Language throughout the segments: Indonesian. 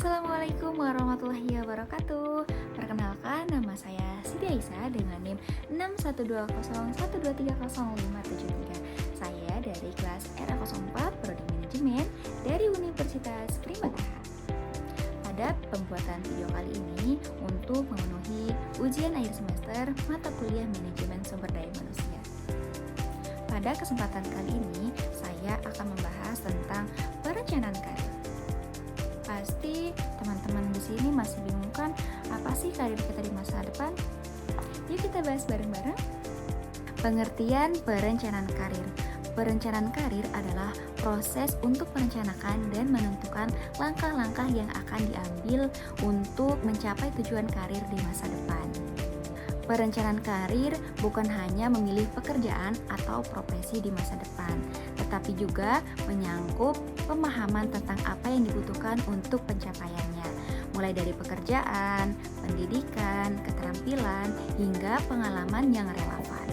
Assalamualaikum warahmatullahi wabarakatuh. Perkenalkan, nama saya Siti Aisyah dengan NIM 61201230573. Saya dari kelas RA04 Prodi Manajemen dari Universitas Primadona. Pada pembuatan video kali ini untuk memenuhi ujian akhir semester mata kuliah Manajemen Sumber Daya Manusia. Pada kesempatan kali ini saya akan membahas tentang perencanaan karir. Pasti teman-teman di sini masih bingung kan, apa sih karir kita di masa depan? Yuk kita bahas bareng-bareng. Pengertian perencanaan karir. Perencanaan karir adalah proses untuk merencanakan dan menentukan langkah-langkah yang akan diambil untuk mencapai tujuan karir di masa depan. Perencanaan karir bukan hanya memilih pekerjaan atau profesi di masa depan, tetapi juga menyangkut pemahaman tentang apa yang dibutuhkan untuk pencapaiannya, mulai dari pekerjaan, pendidikan, keterampilan, hingga pengalaman yang relevan.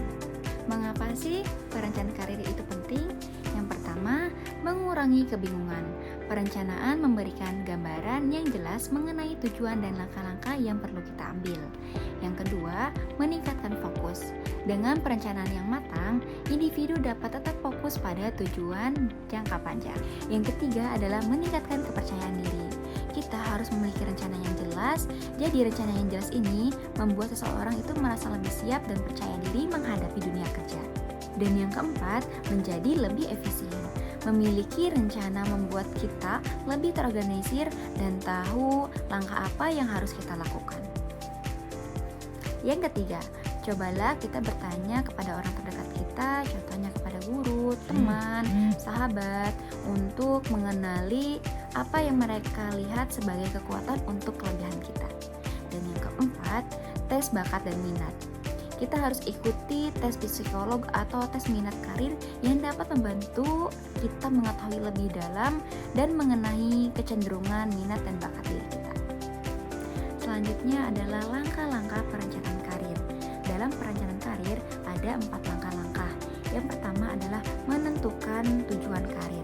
Mengapa sih perencanaan karir itu penting? Yang pertama, mengurangi kebingungan. Perencanaan memberikan gambaran yang jelas mengenai tujuan dan langkah-langkah yang perlu kita ambil. Yang kedua, meningkatkan fokus. Dengan perencanaan yang matang, individu dapat tetap fokus pada tujuan jangka panjang. Yang ketiga adalah meningkatkan kepercayaan diri. Kita harus memiliki rencana yang jelas. Jadi rencana yang jelas ini membuat seseorang itu merasa lebih siap dan percaya diri menghadapi dunia kerja. Dan yang keempat, menjadi lebih efisien. Memiliki rencana membuat kita lebih terorganisir dan tahu langkah apa yang harus kita lakukan. Yang ketiga, cobalah kita bertanya kepada orang terdekat kita, contohnya kepada guru, teman, sahabat, untuk mengenali apa yang mereka lihat sebagai kekuatan untuk kelebihan kita. Dan yang keempat, tes bakat dan minat. Kita harus ikuti tes psikolog atau tes minat karir yang dapat membantu kita mengetahui lebih dalam dan mengenai kecenderungan minat dan bakat diri kita. Selanjutnya adalah langkah-langkah perencanaan karir. Dalam perencanaan karir ada 4 langkah-langkah. Yang pertama adalah menentukan tujuan karir.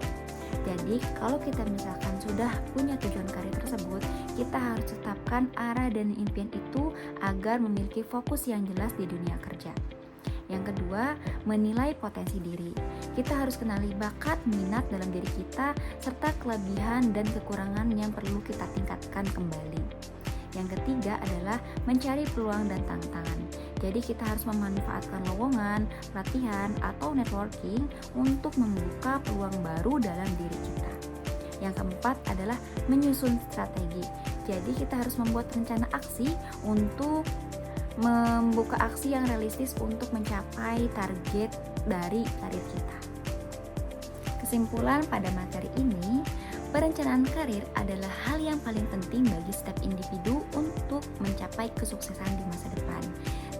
Jadi kalau kita misalkan sudah punya tujuan karir tersebut, kita harus tetapkan arah dan impian itu agar memiliki fokus yang jelas di dunia kerja. Yang kedua, menilai potensi diri. Kita harus kenali bakat, minat dalam diri kita, serta kelebihan dan kekurangan yang perlu kita tingkatkan kembali. Yang ketiga adalah mencari peluang dan tantangan. Jadi kita harus memanfaatkan lowongan, latihan, atau networking untuk membuka peluang baru dalam diri kita. Yang keempat adalah menyusun strategi. Jadi kita harus membuat rencana aksi untuk membuka aksi yang realistis untuk mencapai target dari karir kita. Kesimpulan pada materi ini, perencanaan karir adalah hal yang paling penting bagi setiap individu untuk mencapai kesuksesan di masa depan.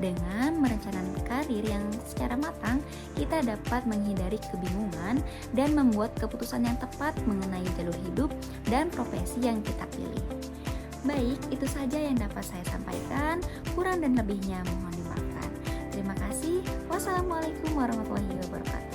Dengan merencanakan karir yang secara matang, kita dapat menghindari kebingungan dan membuat keputusan yang tepat mengenai jalur hidup dan profesi yang kita pilih. Baik, itu saja yang dapat saya sampaikan. Kurang dan lebihnya mohon dimaafkan. Terima kasih. Wassalamualaikum warahmatullahi wabarakatuh.